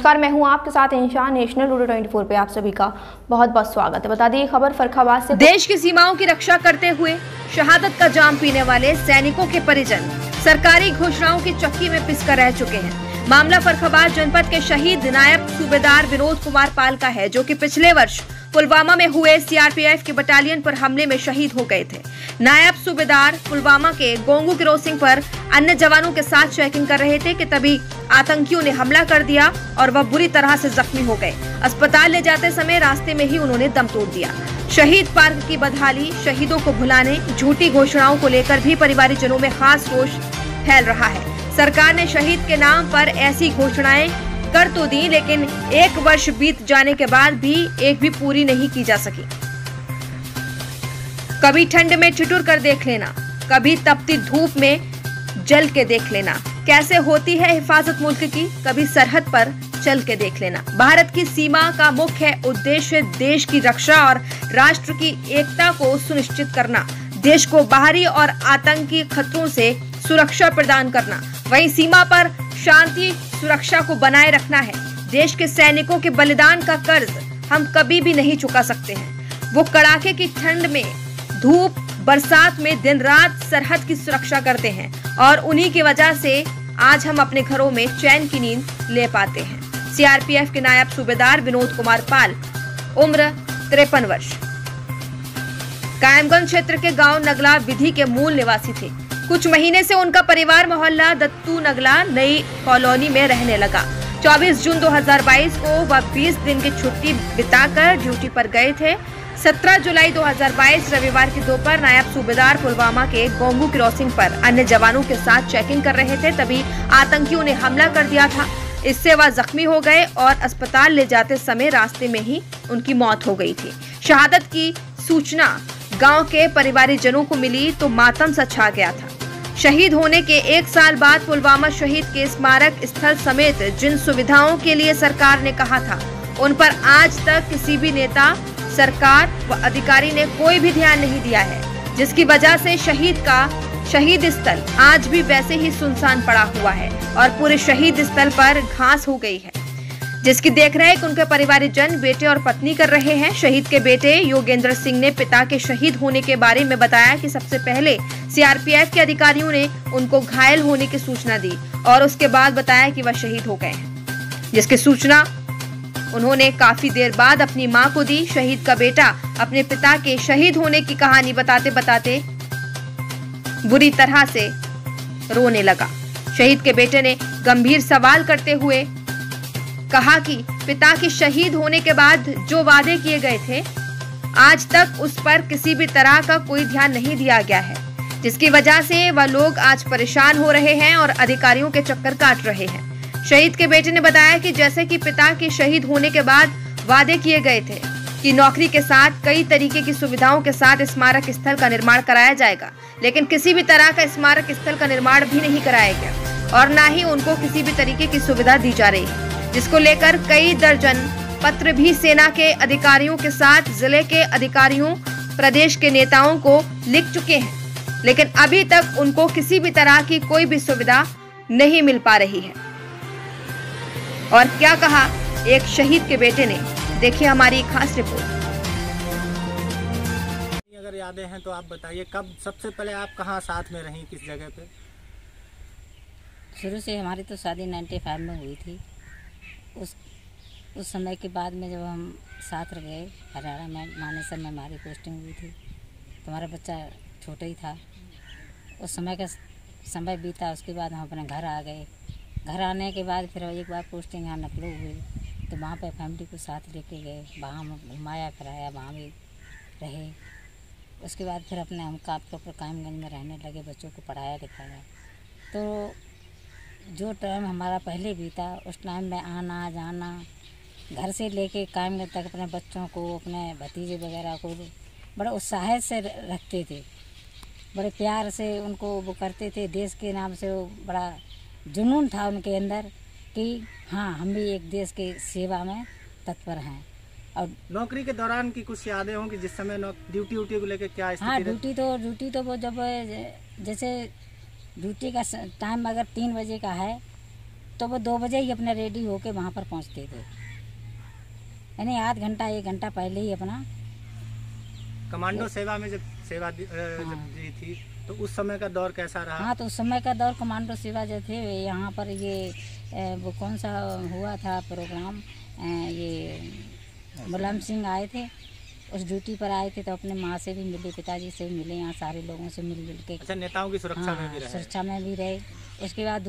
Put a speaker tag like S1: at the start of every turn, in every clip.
S1: नमस्कार, मैं हूं आपके साथ इंशान। नेशनल लूडो 24 पे आप सभी का बहुत बहुत स्वागत है। बता दी खबर फर्रुखाबाद से।
S2: देश की सीमाओं की रक्षा करते हुए शहादत का जाम पीने वाले सैनिकों के परिजन सरकारी घोषणाओं की चक्की में पिसकर रह चुके हैं। मामला फर्रुखाबाद जनपद के शहीद नायब सूबेदार विनोद कुमार पाल का है, जो कि पिछले वर्ष पुलवामा में हुए सीआरपीएफ के बटालियन पर हमले में शहीद हो गए थे। नायब सूबेदार पुलवामा के गोंगू क्रॉसिंग पर अन्य जवानों के साथ चेकिंग कर रहे थे कि तभी आतंकियों ने हमला कर दिया और वह बुरी तरह से जख्मी हो गए। अस्पताल ले जाते समय रास्ते में ही उन्होंने दम तोड़ दिया। शहीद पार्क की बदहाली, शहीदों को भुलाने, झूठी घोषणाओं को लेकर भी परिवारजनों में खास रोष फैल रहा है। सरकार ने शहीद के नाम पर ऐसी घोषणाएं कर तो दी, लेकिन एक वर्ष बीत जाने के बाद भी एक भी पूरी नहीं की जा सकी। कभी ठंड में ठिठुर कर देख लेना, कभी तपती धूप में जल के देख लेना, कैसे होती है हिफाजत मुल्क की, कभी सरहद पर चल के देख लेना। भारत की सीमा का मुख्य उद्देश्य देश की रक्षा और राष्ट्र की एकता को सुनिश्चित करना, देश को बाहरी और आतंकी खतरों से सुरक्षा प्रदान करना, वहीं सीमा पर शांति सुरक्षा को बनाए रखना है। देश के सैनिकों के बलिदान का कर्ज हम कभी भी नहीं चुका सकते हैं। वो कड़ाके की ठंड में, धूप बरसात में दिन रात सरहद की सुरक्षा करते हैं और उन्हीं की वजह से आज हम अपने घरों में चैन की नींद ले पाते हैं। सीआरपीएफ के नायब सूबेदार विनोद कुमार पाल, उम्र 53 वर्ष, कायमगंज क्षेत्र के गांव नगला विधि के मूल निवासी थे। कुछ महीने से उनका परिवार मोहल्ला दत्तू नगला नई कॉलोनी में रहने लगा। 24 जून 2022 को वह 20 दिन की छुट्टी बिताकर ड्यूटी पर गए थे। 17 जुलाई 2022 रविवार की दोपहर नायब सूबेदार पुलवामा के गोंगू क्रॉसिंग पर अन्य जवानों के साथ चेकिंग कर रहे थे, तभी आतंकियों ने हमला कर दिया था। इससे वह जख्मी हो गए और अस्पताल ले जाते समय रास्ते में ही उनकी मौत हो गई थी। शहादत की सूचना गांव के परिवारजनों को मिली तो मातम सा छा गया था। शहीद होने के 1 साल बाद पुलवामा शहीद के स्मारक स्थल समेत जिन सुविधाओं के लिए सरकार ने कहा था, उन पर आज तक किसी भी नेता, सरकार व अधिकारी ने कोई भी ध्यान नहीं दिया है, जिसकी वजह से शहीद स्थल आज भी वैसे ही सुनसान पड़ा हुआ है और पूरे शहीद स्थल पर घास हो गई है, जिसकी देखरेख उनके परिवारजन, बेटे और पत्नी कर रहे हैं। शहीद के बेटे योगेंद्र सिंह ने पिता के शहीद होने के बारे में बताया कि सबसे पहले सीआरपीएफ के अधिकारियों ने उनको घायल होने की सूचना दी और उसके बाद बताया कि वह शहीद हो गए हैं, जिसकी सूचना उन्होंने काफी देर बाद अपनी मां को दी। शहीद का बेटा अपने पिता के शहीद होने की कहानी बताते बताते बुरी तरह से रोने लगा। शहीद के बेटे ने गंभीर सवाल करते हुए कहा कि पिता के शहीद होने के बाद जो वादे किए गए थे, आज तक उस पर किसी भी तरह का कोई ध्यान नहीं दिया गया है, जिसकी वजह से वह लोग आज परेशान हो रहे हैं और अधिकारियों के चक्कर काट रहे हैं। शहीद के बेटे ने बताया कि जैसे कि पिता के शहीद होने के बाद वादे किए गए थे कि नौकरी के साथ कई तरीके की सुविधाओं के साथ स्मारक स्थल का निर्माण कराया जाएगा, लेकिन किसी भी तरह का स्मारक स्थल का निर्माण भी नहीं कराया गया और न ही उनको किसी भी तरीके की सुविधा दी जा रही है, जिसको लेकर कई दर्जन पत्र भी सेना के अधिकारियों के साथ जिले के अधिकारियों, प्रदेश के नेताओं को लिख चुके हैं, लेकिन अभी तक उनको किसी भी तरह की कोई भी सुविधा नहीं मिल पा रही है। और क्या कहा एक शहीद के बेटे ने, देखिए हमारी खास रिपोर्ट।
S3: अगर यादें हैं तो आप बताइए, कब सबसे पहले आप कहाँ साथ में रहीं, किस जगह पे?
S4: शुरू से हमारी तो शादी 95 में हुई थी। उस समय के बाद में जब हम साथ गए हरियाणा में, मानेसर में हमारी पोस्टिंग हुई थी, तो हमारा बच्चा छोटा ही था। उस समय का समय बीता, उसके बाद हम अपने घर आ गए। घर आने के बाद फिर एक बार पोस्टिंग यहाँ नकलो हुई, तो वहाँ पे फैमिली को साथ लेके गए, वहाँ हम घुमाया फिराया, वहाँ भी रहे। उसके बाद फिर अपने हम प्रॉपर कायमगंज में रहने लगे, बच्चों को पढ़ाया लिखाया। तो जो टाइम हमारा पहले बीता, उस टाइम में आना जाना, घर से लेके कायमगंज तक अपने बच्चों को, अपने भतीजे वगैरह को बड़ा उत्साह से रखते थे, बड़े प्यार से उनको वो करते थे। देश के नाम से वो बड़ा जुनून था उनके अंदर कि हाँ, हम भी एक देश के सेवा में तत्पर हैं। और
S3: नौकरी के दौरान की कुछ यादें होंगी जिस समय ड्यूटी को लेके क्या स्थिति?
S4: हाँ, ड्यूटी तो वो जब जैसे ड्यूटी का टाइम अगर 3 बजे का है तो तो वो 2 बजे ही अपना रेडी होके वहाँ पर पहुँचते थे, यानी आध घंटा 1 घंटा पहले ही अपना।
S3: कमांडो सेवा में जब जब दी थी तो उस समय का दौर कैसा रहा?
S4: हाँ, तो उस समय का दौर कमांडो सेवा जो थे यहाँ पर ये वो कौन सा हुआ था प्रोग्राम, ये मुलायम सिंह आए थे, उस ड्यूटी पर आए थे, तो अपने माँ से भी मिले, पिताजी से भी मिले, यहाँ सारे लोगों से मिल जुल के।
S3: अच्छा, नेताओं की सुरक्षा में भी रहे?
S4: सुरक्षा में भी रहे। उसके बाद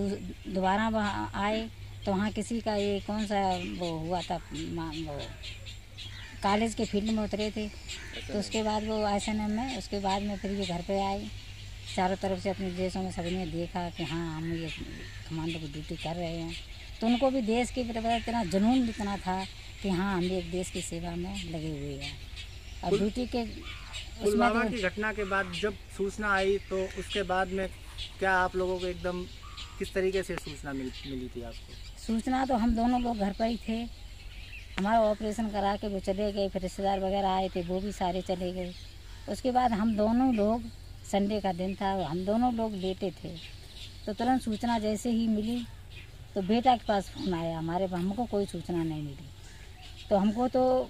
S4: दोबारा वहाँ आए तो वहाँ किसी का ये कौन सा वो हुआ था, वो कॉलेज के फील्ड में उतरे थे, तो उसके बाद वो SNM में, उसके बाद में फिर ये घर पे आए। चारों तरफ से अपने देशों में सभी ने देखा कि हाँ हम ये कमांडो की ड्यूटी कर रहे हैं, तो उनको भी देश के प्रति इतना जुनून इतना था कि हाँ हम एक देश की सेवा में लगे हुए हैं। और ड्यूटी के
S3: पुलवामा की घटना के बाद जब सूचना आई तो उसके बाद में क्या आप लोगों को एकदम किस तरीके से सूचना मिली थी आपको?
S4: सूचना तो हम दोनों लोग घर पर ही थे, हमारा ऑपरेशन करा के वो चले गए, फिर रिश्तेदार वगैरह आए थे वो भी सारे चले गए। उसके बाद हम दोनों लोग, संडे का दिन था, हम दोनों लोग लेटे थे, तो तुरंत सूचना जैसे ही मिली तो बेटा के पास फ़ोन आया हमारे, हमको कोई सूचना नहीं मिली। तो हमको तो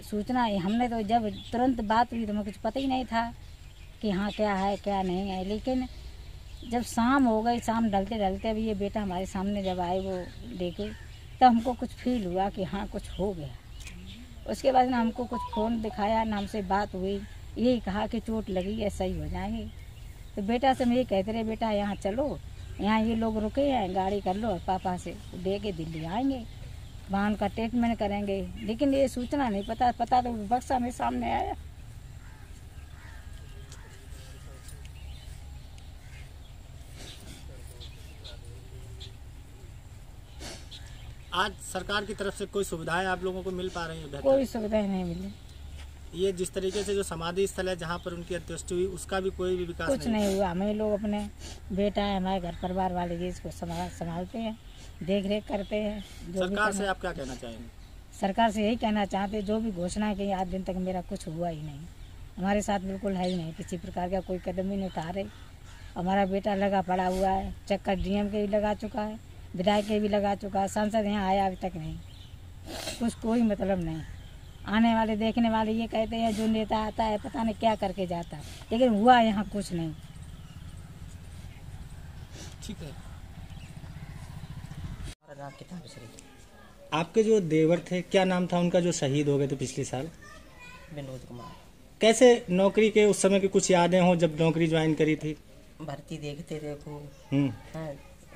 S4: सूचना, हमने तो जब तुरंत बात हुई तो हमें कुछ पता ही नहीं था कि हाँ क्या है क्या नहीं है। लेकिन जब शाम हो गई, शाम ढलते ढलते भी ये बेटा हमारे सामने जब आए वो लेके, तब हमको कुछ फील हुआ कि हाँ कुछ हो गया। उसके बाद ना हमको कुछ फ़ोन दिखाया, ना हमसे बात हुई, यही कहा कि चोट लगी है, सही हो जाएंगे। तो बेटा से हम ये कहते रहे, बेटा यहाँ चलो, यहाँ ये लोग रुके हैं, गाड़ी कर लो, पापा से ले के दिल्ली आएंगे, वहाँ उनका ट्रीटमेंट करेंगे। लेकिन ये सूचना नहीं पता तो बक्सा में सामने आया।
S3: आज सरकार की तरफ से कोई सुविधाएं आप लोगों को मिल पा रही है?
S4: कोई सुविधाएं नहीं मिली।
S3: ये जिस तरीके से जो समाधि स्थल है जहाँ पर उनकी अंत्येष्टि हुई, उसका भी कोई भी विकास
S4: कुछ नहीं हुआ। हमें लोग अपने बेटा है, हमारे घर परिवार वाले जी इसको संभालते हैं, देख रेख करते हैं।
S3: सरकार से आप क्या कहना चाहेंगे?
S4: सरकार से यही कहना चाहते, जो भी घोषणा की आज दिन तक मेरा कुछ हुआ ही नहीं, हमारे साथ बिल्कुल है ही नहीं, किसी प्रकार का कोई कदम ही नहीं उठा रहे। हमारा बेटा लगा पड़ा हुआ है, चक्कर DM के भी लगा चुका है, विधायक के भी लगा चुका है, सांसद यहाँ आया अभी तक नहीं, कुछ कोई मतलब नहीं। आने वाले देखने वाले ये कहते हैं जो नेता आता है पता नहीं क्या करके जाता है, लेकिन हुआ यहाँ कुछ नहीं।
S3: ठीक है। आपके जो देवर थे, क्या नाम था उनका, जो शहीद हो गए थे पिछले साल?
S5: विनोद कुमार।
S3: कैसे नौकरी के उस समय की कुछ यादें हो जब नौकरी ज्वाइन करी थी?
S5: भर्ती देखते थे खूब,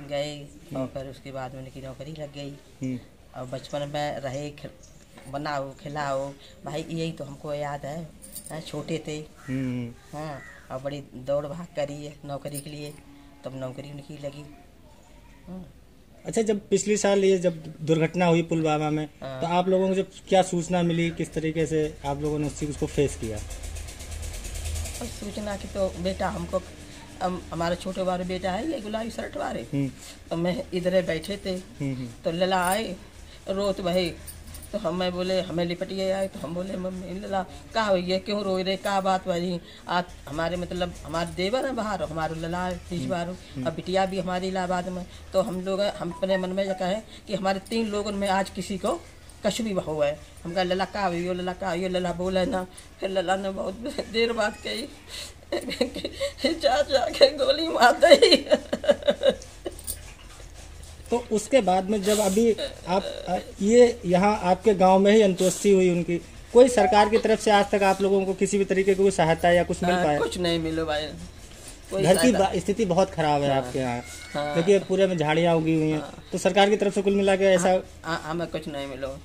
S5: गए और फिर उसके बाद में उनकी नौकरी लग गई। और बचपन में रहे, बनाओ खिलाओ भाई, यही तो हमको याद है। छोटे थे हाँ, और बड़ी दौड़ भाग करी है नौकरी के लिए, तब नौकरी उनकी लगी।
S3: अच्छा, जब पिछले साल ये जब दुर्घटना हुई पुलवामा में, तो आप लोगों को जब क्या सूचना मिली, किस तरीके से आप लोगों ने उस चीज़ को फेस किया?
S5: सूचना की तो बेटा हमको, हमारा छोटे वाले बेटा है ये गुलाबी शर्ट वाले, तो मैं इधर बैठे थे तो लला आए रोत भाई, तो हमें बोले हमें लिपटिए आए, तो हम बोले मम्मी लला का हो ये क्यों रो रहे, का बात भाई? आज हमारे मतलब हमारे देवर है बाहर, हमारे लला तीज बार और बिटिया भी हमारी इलाहाबाद में, तो हम लोग हम अपने मन में कहे कि हमारे 3 लोगों में आज किसी को कछु भी हुआ है। हम कहा लला का हो, लला का हो, लला बोले ना। फिर लला ने बहुत देर बाद कही जा के गोली मार दी।
S3: तो उसके बाद में जब अभी आप ये यहाँ आपके गांव में ही अंत्येष्टि हुई उनकी, कोई सरकार की तरफ से आज तक आप लोगों को किसी भी तरीके की कोई सहायता या कुछ मिल पाया?
S5: कुछ नहीं मिलो भाई।
S3: घर की स्थिति बहुत खराब है आपके यहाँ, क्योंकि पूरे में झाड़ियाँ उगी हुई हैं। तो सरकार की तरफ से कुल मिला के ऐसा
S5: हमें कुछ नहीं मिलो।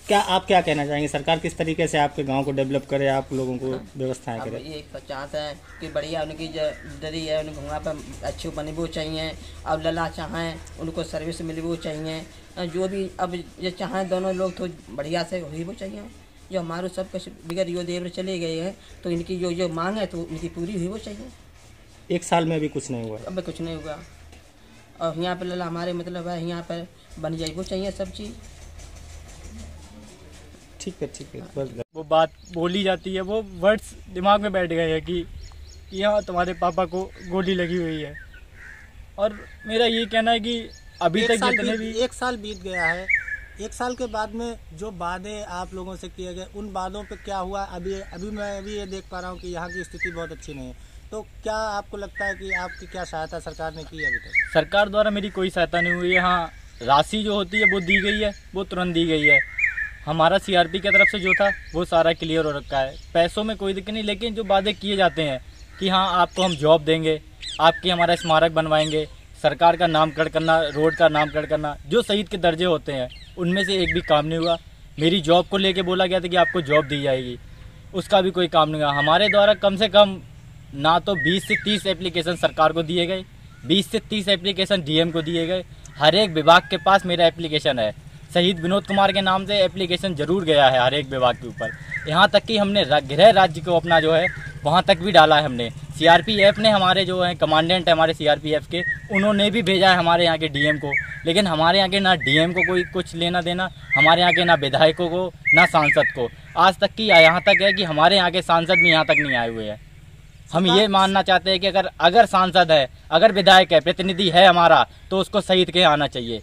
S3: क्या आप क्या कहना चाहेंगे, सरकार किस तरीके से आपके गांव को डेवलप करे, आप लोगों को व्यवस्थाएं करे?
S5: ये चाहते हैं कि बढ़िया उनकी जो दरी है उनको वहाँ पर अच्छी बनी वो चाहिए, अब लला चाहें उनको सर्विस मिली वो चाहिए, जो भी अब ये चाहें दोनों लोग तो बढ़िया से हुई वो चाहिए। जो हमारे सब कुछ बिगड़ यो देवर चले गए हैं, तो इनकी जो मांग है तो इनकी पूरी हुई वो चाहिए।
S3: 1 साल में अभी कुछ नहीं हुआ?
S5: अब कुछ नहीं हुआ। और यहाँ पर लला हमारे मतलब है यहाँ पर बन जाए वो चाहिए सब चीज़।
S3: ठीक है बस।
S6: वो बात बोली जाती है, वो वर्ड्स दिमाग में बैठ गए हैं कि यहाँ तुम्हारे पापा को गोली लगी हुई है। और मेरा ये कहना है कि अभी तक जितने भी
S3: एक साल बीत गया है। एक साल के बाद में जो वादे आप लोगों से किए गए, उन वादों पे क्या हुआ? अभी मैं भी ये देख पा रहा हूँ कि यहाँ की स्थिति बहुत अच्छी नहीं है। तो क्या आपको लगता है कि आपकी क्या सहायता सरकार ने की अभी तक?
S6: सरकार द्वारा मेरी कोई सहायता नहीं हुई है। हाँ, राशि जो होती है वो दी गई है, वो तुरंत दी गई है। हमारा सीआरपी की तरफ से जो था वो सारा क्लियर हो रखा है। पैसों में कोई दिक्कत नहीं, लेकिन जो वादे किए जाते हैं कि हाँ आपको हम जॉब देंगे, आपके हमारा स्मारक बनवाएंगे, सरकार का नामकरण करना, रोड का नामकरण करना, जो शहीद के दर्जे होते हैं उनमें से एक भी काम नहीं हुआ। मेरी जॉब को लेके बोला गया था कि आपको जॉब दी जाएगी, उसका भी कोई काम नहीं हुआ। हमारे द्वारा कम से कम ना तो 20 से 30 एप्लीकेशन सरकार को दिए गए, 20 से 30 एप्लीकेशन डीएम को दिए गए। हर एक विभाग के पास मेरा एप्लीकेशन है। शहीद विनोद कुमार के नाम से एप्लीकेशन जरूर गया है हर एक विभाग के ऊपर। यहाँ तक कि हमने गृह राज्य को अपना जो है वहाँ तक भी डाला है हमने। सीआरपीएफ ने, हमारे जो है कमांडेंट है हमारे सीआरपीएफ के, उन्होंने भी भेजा है हमारे यहाँ के डीएम को। लेकिन हमारे यहाँ के ना डीएम को कोई कुछ लेना देना, हमारे यहाँ के ना विधायकों को ना सांसद को। आज तक की यहाँ तक है कि हमारे यहाँ के सांसद भी यहाँ तक नहीं आए हुए हैं। हम ये मानना चाहते हैं कि अगर सांसद है, अगर विधायक है, प्रतिनिधि है हमारा, तो उसको शहीद के आना चाहिए।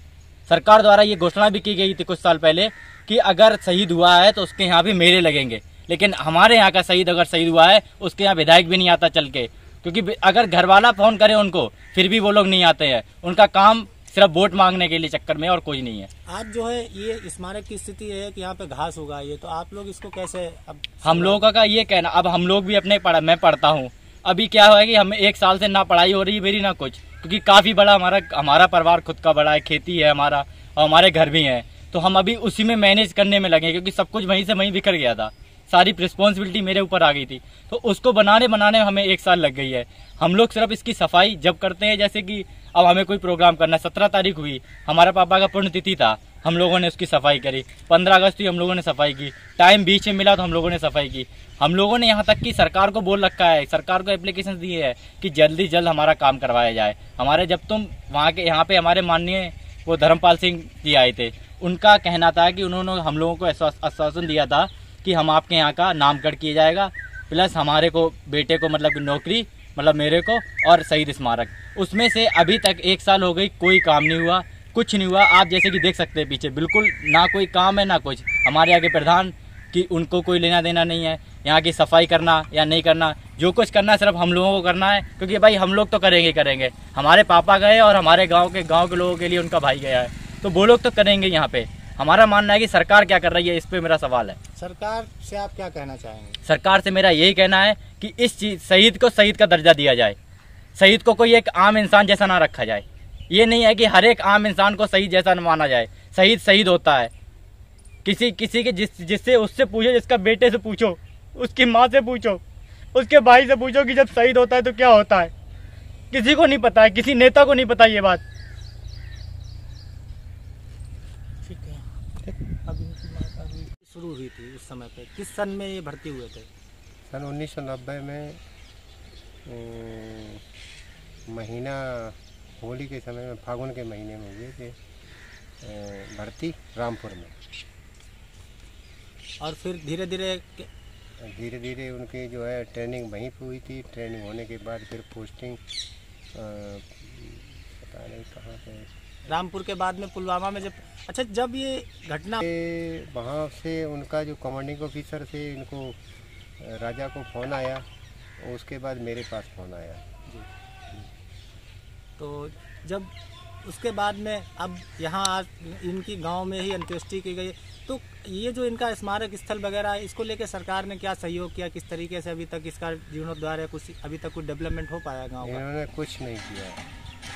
S6: सरकार द्वारा ये घोषणा भी की गई थी कुछ साल पहले कि अगर शहीद हुआ है तो उसके यहाँ भी मेले लगेंगे। लेकिन हमारे यहाँ का शहीद अगर शहीद हुआ है उसके यहाँ विधायक भी नहीं आता चल के, क्योंकि अगर घर वाला फोन करे उनको फिर भी वो लोग नहीं आते हैं। उनका काम सिर्फ वोट मांगने के लिए चक्कर में और कोई नहीं है।
S3: आज जो है ये स्मारक की स्थिति है कि यहाँ पे घास उगा है, तो आप लोग इसको कैसे? अब
S6: हम लोगों का ये कहना, अब हम लोग भी अपने मैं पढ़ता हूँ। अभी क्या हुआ है कि हमें 1 साल से ना पढ़ाई हो रही है मेरी ना कुछ, क्योंकि काफ़ी बड़ा हमारा परिवार खुद का बड़ा है, खेती है हमारा और हमारे घर भी हैं। तो हम अभी उसी में मैनेज करने में लगे, क्योंकि सब कुछ वहीं से वहीं बिखर गया था। सारी रिस्पॉन्सिबिलिटी मेरे ऊपर आ गई थी, तो उसको बनाने में हमें 1 साल लग गई है। हम लोग सिर्फ इसकी सफाई जब करते हैं, जैसे कि अब हमें कोई प्रोग्राम करना है, 17 तारीख हुई, हमारा पापा का पुण्यतिथि था, हम लोगों ने उसकी सफाई करी। 15 अगस्त हुई, हम लोगों ने सफाई की। टाइम बीच में मिला तो हम लोगों ने सफाई की। हम लोगों ने यहाँ तक कि सरकार को बोल रखा है, सरकार को एप्लीकेशन दिए है कि जल्दी जल्द हमारा काम करवाया जाए। हमारे जब तुम वहाँ के यहाँ पे हमारे माननीय वो धर्मपाल सिंह जी आए थे, उनका कहना था कि उन्होंने हम लोगों को आश्वासन दिया था कि हम आपके यहाँ का नामकरण किया जाएगा, प्लस हमारे को बेटे को मतलब नौकरी, मतलब मेरे को, और शहीद स्मारक। उसमें से अभी तक 1 साल हो गई, कोई काम नहीं हुआ, कुछ नहीं हुआ। आप जैसे कि देख सकते हैं पीछे बिल्कुल ना कोई काम है ना कुछ। हमारे यहाँ के प्रधान कि उनको कोई लेना देना नहीं है यहाँ की सफाई करना या नहीं करना। जो कुछ करना है सिर्फ हम लोगों को करना है, क्योंकि भाई हम लोग तो करेंगे। हमारे पापा गए और हमारे गाँव के लोगों के लिए उनका भाई गया है, तो वो लोग तो करेंगे यहाँ पे। हमारा मानना है कि सरकार क्या कर रही है, इस पे मेरा सवाल है।
S3: सरकार से आप क्या कहना चाहेंगे?
S6: सरकार से मेरा यही कहना है कि इस चीज शहीद को शहीद का दर्जा दिया जाए। शहीद को कोई एक आम इंसान जैसा ना रखा जाए। ये नहीं है कि हर एक आम इंसान को शहीद जैसा न माना जाए। शहीद होता है। किसी के जिससे उससे पूछो, जिसका बेटे से पूछो, उसकी माँ से पूछो, उसके भाई से पूछो कि जब शहीद होता है तो क्या होता है। किसी को नहीं पता है, किसी नेता को नहीं पता ये बात।
S3: ठीक है। अब इनकी बात अभी शुरू हुई थी उस समय पे, किस सन में ये भर्ती हुए थे?
S7: सन 1990 में महीना होली के समय में, फागुन के महीने में हुए थे भर्ती रामपुर में।
S3: और फिर धीरे धीरे
S7: उनकी जो है ट्रेनिंग वहीं पे हुई थी। ट्रेनिंग होने के बाद फिर पोस्टिंग पता नहीं कहाँ पे,
S3: रामपुर के बाद में पुलवामा में जब ये घटना,
S7: वहाँ से उनका जो कमांडिंग ऑफिसर से इनको राजा को फ़ोन आया, उसके बाद मेरे पास फ़ोन आया।
S3: तो जब उसके बाद में अब यहाँ आज इनकी गांव में ही अंत्येष्टि की गई, तो ये जो इनका स्मारक स्थल वगैरह है, इसको लेके सरकार ने क्या सहयोग किया, किस तरीके से अभी तक इसका जीर्णोद्धार है, कुछ अभी तक कुछ डेवलपमेंट हो पाया गांव का?
S7: इन्होंने कुछ नहीं किया,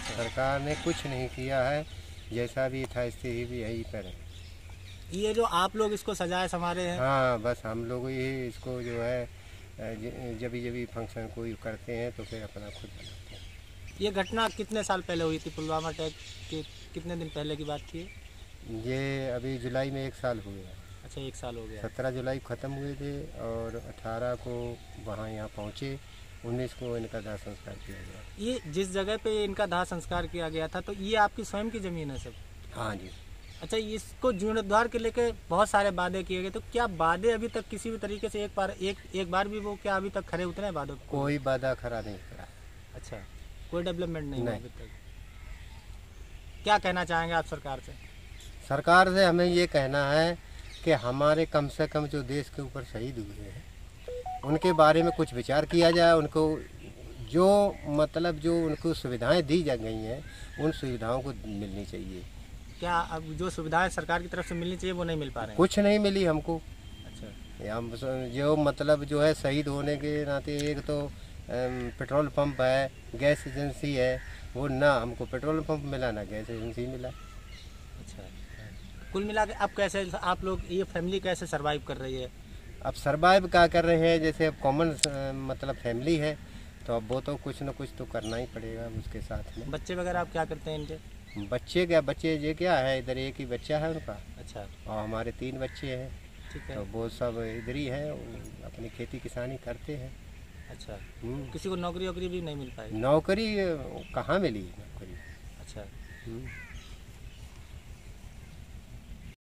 S7: सरकार ने कुछ नहीं किया है। जैसा भी था स्थिति भी यही पर है।
S3: ये जो आप लोग इसको सजाए संवारे हैं?
S7: हाँ, बस हम लोग ही इसको जो है जब भी फंक्शन कोई करते हैं तो फिर अपना खुद बनाते हैं।
S3: ये घटना कितने साल पहले हुई थी? पुलवामा अटैक के कितने दिन पहले की बात थी?
S7: ये अभी जुलाई में 1 साल हुए हैं।
S3: अच्छा, 1 साल हो गया।
S7: 17 जुलाई ख़त्म हुए थे और 18 को वहाँ यहाँ पहुँचे, 19 को इनका दाह संस्कार किया गया।
S3: ये जिस जगह पे इनका दाह संस्कार किया गया था, तो ये आपकी स्वयं की ज़मीन है सब?
S7: हाँ जी।
S3: अच्छा, इसको जीर्णोद्धार के लेके बहुत सारे वादे किए गए, तो क्या वादे अभी तक किसी भी तरीके से एक बार भी वो क्या अभी तक खरे उतरे हैं वादों?
S7: कोई वादा खरा नहीं करा।
S3: अच्छा, कोई डेवलपमेंट नहीं हुआ अभी तक। क्या कहना चाहेंगे आप सरकार से?
S7: सरकार से हमें ये कहना है कि हमारे कम से कम जो देश के ऊपर शहीद हुए हैं उनके बारे में कुछ विचार किया जाए। उनको जो मतलब जो उनको सुविधाएं दी जा गई हैं उन सुविधाओं को मिलनी चाहिए।
S3: क्या अब जो सुविधाएं सरकार की तरफ से मिलनी चाहिए वो नहीं मिल पा रहे हैं?
S7: कुछ नहीं मिली हमको।
S3: अच्छा,
S7: हम जो मतलब जो है शहीद होने के नाते एक तो पेट्रोल पंप है, गैस एजेंसी है, वो ना हमको पेट्रोल पंप मिला ना गैस एजेंसी मिला।
S3: अच्छा, कुल मिला के अब कैसे आप लोग ये फैमिली कैसे सरवाइव कर रही है?
S7: अब सरवाइव क्या कर रहे हैं, जैसे अब कॉमन मतलब फैमिली है तो अब वो तो कुछ न कुछ तो करना ही पड़ेगा उसके साथ में।
S3: बच्चे वगैरह आप क्या करते हैं इनके?
S7: बच्चे ये क्या है, इधर एक ही बच्चा है उनका
S3: अच्छा,
S7: और हमारे 3 बच्चे हैं।
S3: ठीक है।
S7: तो वो सब इधर ही हैं, अपनी खेती किसानी करते हैं।
S3: अच्छा, किसी को नौकरी वोकरी भी नहीं मिल पाई?
S7: नौकरी कहाँ मिली नौकरी?
S3: अच्छा,